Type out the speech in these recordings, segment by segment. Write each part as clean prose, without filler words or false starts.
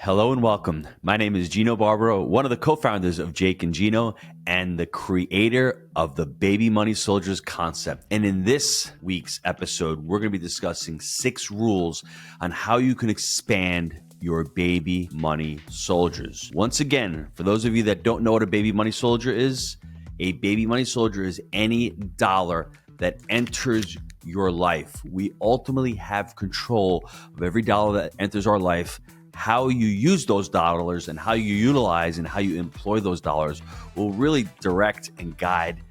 Hello and welcome. My name is Gino Barbaro, one of the co-founders of Jake and Gino and the creator of the Baby Money Soldiers concept. And in this week's episode, we're going to be discussing 6 rules on how you can expand your baby money soldiers. Once again, for those of you that don't know what a baby money soldier is, a baby money soldier is any dollar that enters your life. We ultimately have control of every dollar that enters our life. How you use those dollars and how you utilize and how you employ those dollars will really direct and guide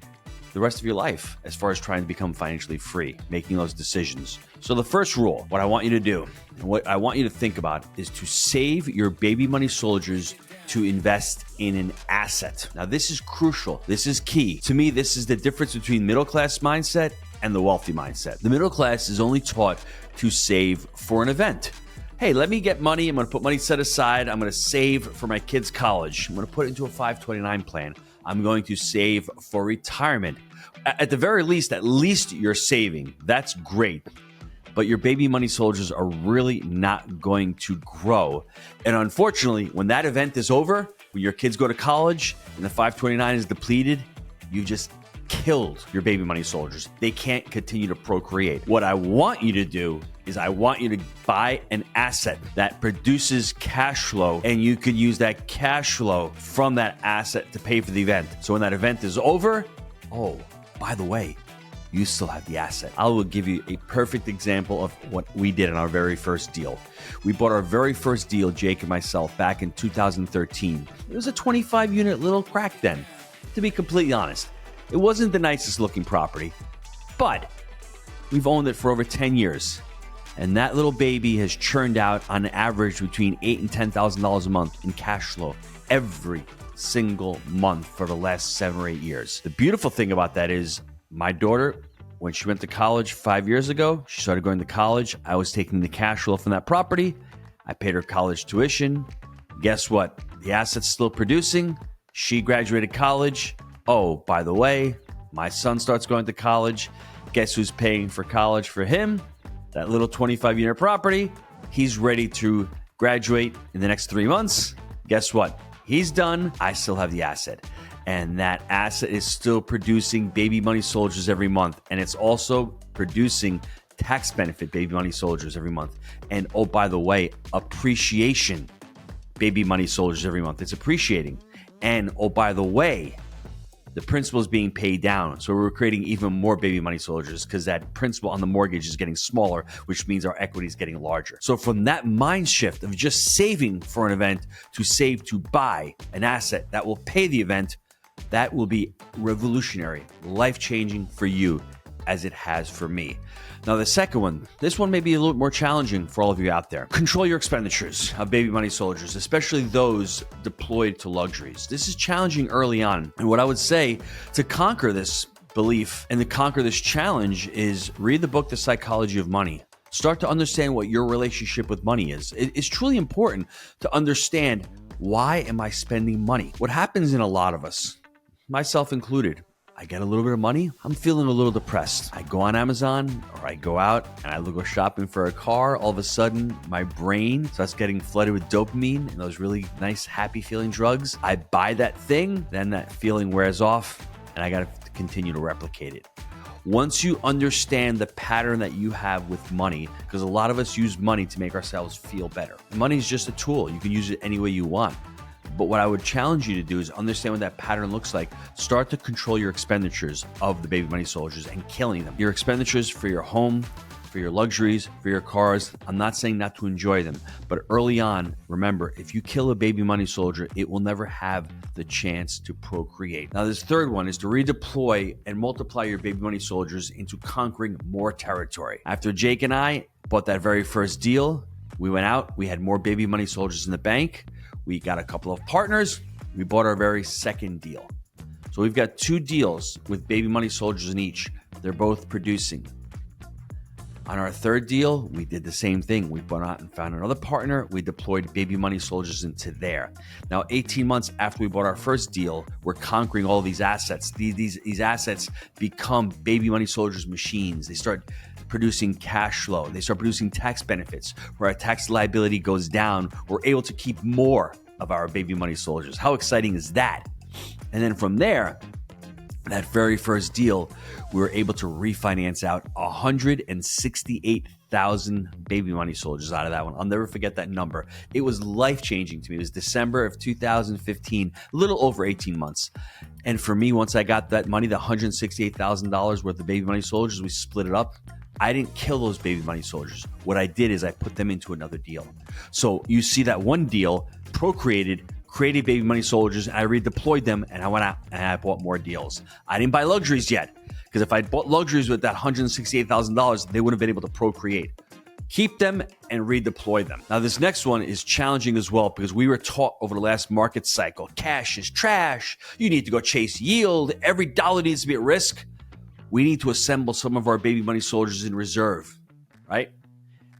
the rest of your life as far as trying to become financially free, making those decisions. So the first rule, what I want you to do and what I want you to think about is to save your baby money soldiers to invest in an asset. Now, this is crucial. This is key. To me, this is the difference between middle class mindset and the wealthy mindset. The middle class is only taught to save for an event. Hey, let me get money. I'm going to put money set aside. I'm going to save for my kids' college. I'm going to put it into a 529 plan. I'm going to save for retirement. At the very least, at least you're saving. That's great. But your baby money soldiers are really not going to grow. And unfortunately, when that event is over, when your kids go to college and the 529 is depleted, you just killed your baby money soldiers. They can't continue to procreate. What I want you to do is I want you to buy an asset that produces cash flow, and you could use that cash flow from that asset to pay for the event. So when that event is over, oh, by the way, you still have the asset. I will give you a perfect example of what we did in our very first deal. We bought our very first deal, Jake and myself, back in 2013. It was a 25-unit little crack den, to be completely honest. It wasn't the nicest looking property, but we've owned it for over 10 years. And that little baby has churned out on average between $8,000 and $10,000 a month in cash flow every single month for the last 7 or 8 years. The beautiful thing about that is my daughter, when she went to college 5 years ago, she started going to college. I was taking the cash flow from that property. I paid her college tuition. Guess what? The asset's still producing. She graduated college. Oh, by the way, my son starts going to college. Guess who's paying for college for him? That little 25-unit property. He's ready to graduate in the next 3 months. Guess what? He's done. I still have the asset. And that asset is still producing baby money soldiers every month. And it's also producing tax benefit baby money soldiers every month. And oh, by the way, appreciation baby money soldiers every month. It's appreciating. And oh, by the way, the principal is being paid down. So we're creating even more baby money soldiers because that principal on the mortgage is getting smaller, which means our equity is getting larger. So from that mind shift of just saving for an event to save to buy an asset that will pay the event, that will be revolutionary, life-changing for you as it has for me. Now, the second one, this one may be a little more challenging for all of you out there. Control your expenditures of baby money soldiers, especially those deployed to luxuries. This is challenging early on. And what I would say to conquer this belief and to conquer this challenge is read the book, The Psychology of Money. Start to understand what your relationship with money is. It's truly important to understand, why am I spending money? What happens in a lot of us, myself included, I get a little bit of money, I'm feeling a little depressed. I go on Amazon or I go out and I go shopping for a car. All of a sudden, my brain starts getting flooded with dopamine and those really nice, happy feeling drugs. I buy that thing, then that feeling wears off and I got to continue to replicate it. Once you understand the pattern that you have with money, because a lot of us use money to make ourselves feel better. Money is just a tool. You can use it any way you want. But what I would challenge you to do is understand what that pattern looks like. Start to control your expenditures of the baby money soldiers and killing them. Your expenditures for your home, for your luxuries, for your cars. I'm not saying not to enjoy them, but early on, remember, if you kill a baby money soldier, it will never have the chance to procreate. Now, this third one is to redeploy and multiply your baby money soldiers into conquering more territory. After Jake and I bought that very first deal, we went out, we had more baby money soldiers in the bank. We got a couple of partners. We bought our very second deal. So we've got 2 deals with baby money soldiers in each. They're both producing. On our third deal, we did the same thing. We went out and found another partner. We deployed baby money soldiers into there. Now, 18 months after we bought our first deal, we're conquering all these assets. These assets become baby money soldiers machines. They start producing cash flow. They start producing tax benefits where our tax liability goes down. We're able to keep more of our baby money soldiers. How exciting is that? And then from there, that very first deal, we were able to refinance out 168,000 baby money soldiers out of that one. I'll never forget that number. It was life-changing to me. It was December of 2015, a little over 18 months. And for me, once I got that money, the $168,000 worth of baby money soldiers, we split it up. I didn't kill those baby money soldiers. What I did is I put them into another deal. So you see that one deal procreated, created baby money soldiers, and I redeployed them, and I went out and I bought more deals. I didn't buy luxuries yet, because if I bought luxuries with that $168,000, they wouldn't have been able to procreate. Keep them and redeploy them. Now, this next one is challenging as well, because we were taught over the last market cycle, cash is trash. You need to go chase yield. Every dollar needs to be at risk. We need to assemble some of our baby money soldiers in reserve, right?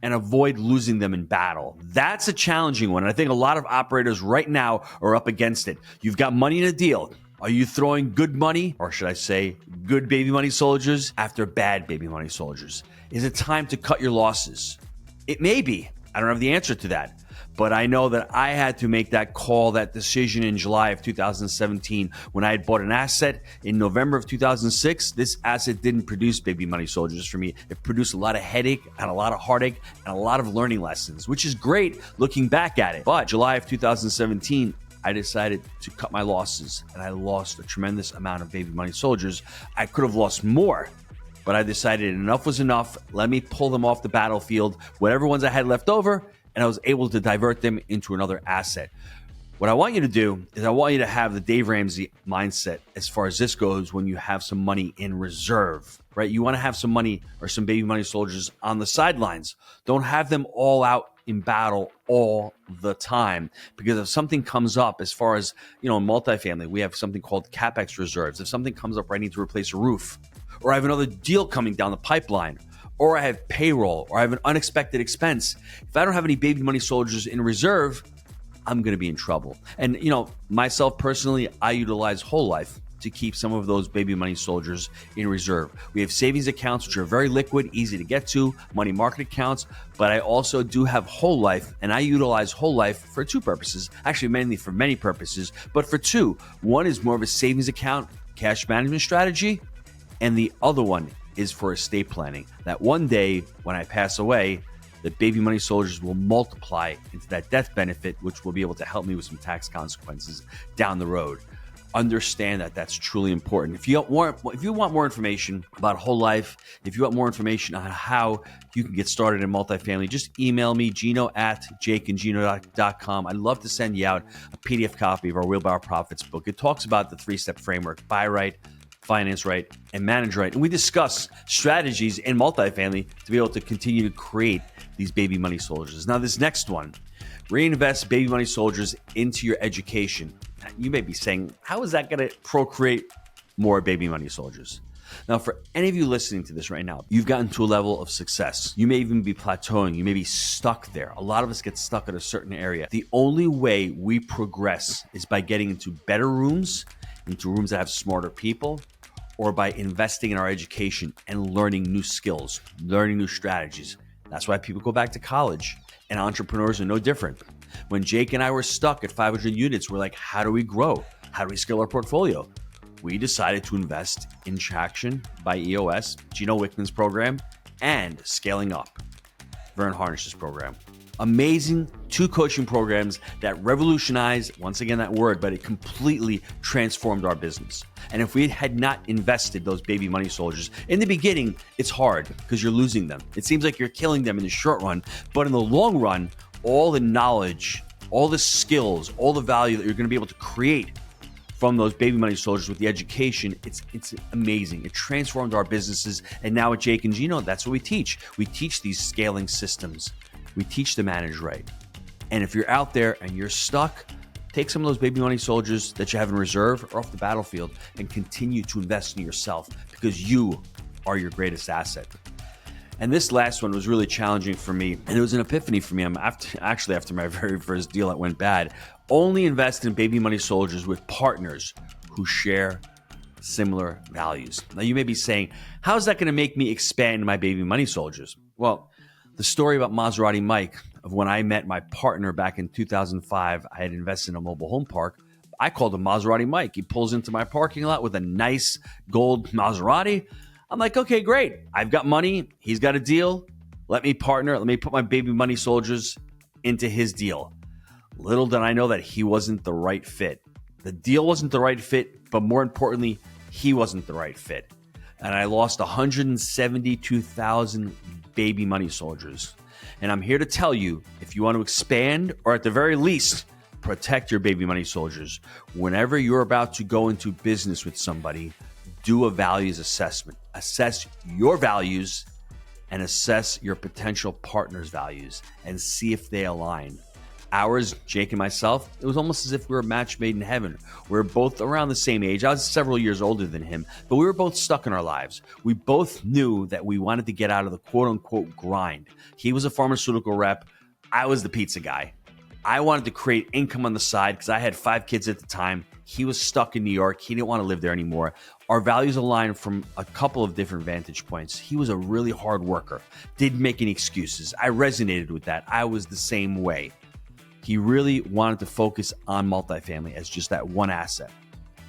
And avoid losing them in battle. That's a challenging one. And I think a lot of operators right now are up against it. You've got money in a deal. Are you throwing good money, or should I say good baby money soldiers, after bad baby money soldiers? Is it time to cut your losses? It may be. I don't have the answer to that. But I know that I had to make that call, that decision in July of 2017 when I had bought an asset. In November of 2006, this asset didn't produce baby money soldiers for me. It produced a lot of headache and a lot of heartache and a lot of learning lessons, which is great looking back at it. But July of 2017, I decided to cut my losses, and I lost a tremendous amount of baby money soldiers. I could have lost more, but I decided enough was enough. Let me pull them off the battlefield, whatever ones I had left over, and I was able to divert them into another asset. What I want you to do is I want you to have the Dave Ramsey mindset as far as this goes when you have some money in reserve, right? You want to have some money or some baby money soldiers on the sidelines. Don't have them all out in battle all the time, because if something comes up, as far as, in multifamily, we have something called CapEx reserves. If something comes up where I need to replace a roof, or I have another deal coming down the pipeline, or I have payroll, or I have an unexpected expense, if I don't have any baby money soldiers in reserve, I'm going to be in trouble. And, myself personally, I utilize whole life to keep some of those baby money soldiers in reserve. We have savings accounts, which are very liquid, easy to get to, money market accounts, but I also do have whole life, and I utilize whole life for two purposes, actually mainly for many purposes, but for two. One is more of a savings account, cash management strategy, and the other one is for estate planning. That one day when I pass away, the baby money soldiers will multiply into that death benefit, which will be able to help me with some tax consequences down the road. Understand that that's truly important. If you want more information about whole life, if you want more information on how you can get started in multifamily, just email me, Gino at jakeandgino.com. I'd love to send you out a PDF copy of our Wheelbarrow Profits book. It talks about the 3-step framework: buy right, finance right, and manage right. And we discuss strategies in multifamily to be able to continue to create these baby money soldiers. Now, this next one, reinvest baby money soldiers into your education. You may be saying, how is that going to procreate more baby money soldiers? Now, for any of you listening to this right now, you've gotten to a level of success. You may even be plateauing. You may be stuck there. A lot of us get stuck at a certain area. The only way we progress is by getting into better rooms, into rooms that have smarter people, or by investing in our education and learning new skills, learning new strategies. That's why people go back to college, and entrepreneurs are no different. When Jake and I were stuck at 500 units, we're like, how do we grow? How do we scale our portfolio? We decided to invest in Traction by EOS, Gino Wickman's program, and Scaling Up, Vern Harnish's program. Amazing 2 coaching programs that revolutionized, once again that word, but it completely transformed our business. And if we had not invested those baby money soldiers, in the beginning, it's hard because you're losing them. It seems like you're killing them in the short run, but in the long run, all the knowledge, all the skills, all the value that you're going to be able to create from those baby money soldiers with the education, it's amazing. It transformed our businesses. And now at Jake and Gino, that's what we teach. We teach these scaling systems. We teach to manage right. And if you're out there and you're stuck, take some of those baby money soldiers that you have in reserve or off the battlefield and continue to invest in yourself, because you are your greatest asset. And this last one was really challenging for me, and it was an epiphany for me. After my very first deal that went bad, only invest in baby money soldiers with partners who share similar values. Now, you may be saying, how's that going to make me expand my baby money soldiers? Well, the story about Maserati Mike, of when I met my partner back in 2005, I had invested in a mobile home park. I called him Maserati Mike. He pulls into my parking lot with a nice gold Maserati. I'm like, okay, great. I've got money. He's got a deal. Let me partner. Let me put my baby money soldiers into his deal. Little did I know that he wasn't the right fit. The deal wasn't the right fit, but more importantly, he wasn't the right fit. And I lost 172,000 baby money soldiers. And I'm here to tell you, if you want to expand, or at the very least, protect your baby money soldiers, whenever you're about to go into business with somebody, do a values assessment. Assess your values and assess your potential partner's values and see if they align. Ours, Jake and myself, it was almost as if we were a match made in heaven. We were both around the same age. I was several years older than him, but we were both stuck in our lives. We both knew that we wanted to get out of the quote-unquote grind. He was a pharmaceutical rep. I was the pizza guy. I wanted to create income on the side because I had 5 kids at the time. He was stuck in New York. He didn't want to live there anymore. Our values aligned from a couple of different vantage points. He was a really hard worker, didn't make any excuses. I resonated with that. I was the same way. He really wanted to focus on multifamily as just that one asset.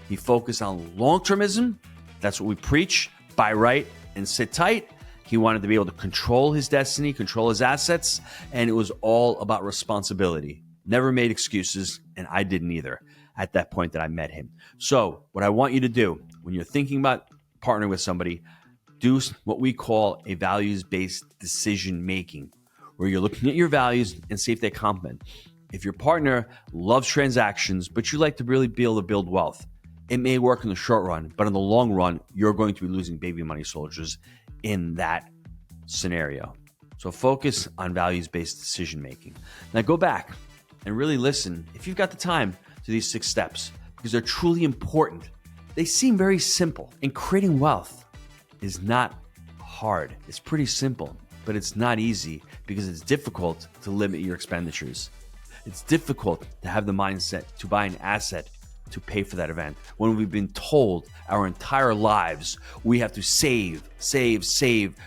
He focused on long-termism. That's what we preach. Buy right and sit tight. He wanted to be able to control his destiny, control his assets, and it was all about responsibility. Never made excuses, and I didn't either at that point that I met him. So what I want you to do when you're thinking about partnering with somebody, do what we call a values-based decision-making, where you're looking at your values and see if they complement. If your partner loves transactions, but you like to really be able to build wealth, it may work in the short run, but in the long run, you're going to be losing baby money soldiers in that scenario. So focus on values-based decision-making. Now go back and really listen, if you've got the time, to these 6 steps, because they're truly important. They seem very simple, and creating wealth is not hard. It's pretty simple, but it's not easy because it's difficult to limit your expenditures. It's difficult to have the mindset to buy an asset to pay for that event when we've been told our entire lives we have to save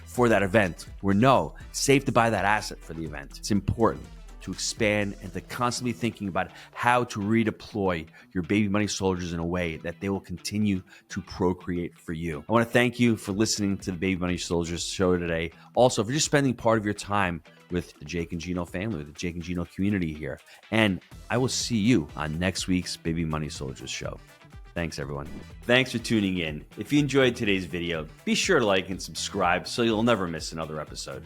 for that event. Where no, save to buy that asset for the event. It's important to expand and to constantly thinking about how to redeploy your baby money soldiers in a way that they will continue to procreate for you. I want to thank you for listening to the Baby Money Soldiers show today. Also, for just spending part of your time with the Jake and Gino family, with the Jake and Gino community here. And I will see you on next week's Baby Money Soldiers show. Thanks, everyone. Thanks for tuning in. If you enjoyed today's video, be sure to like and subscribe so you'll never miss another episode.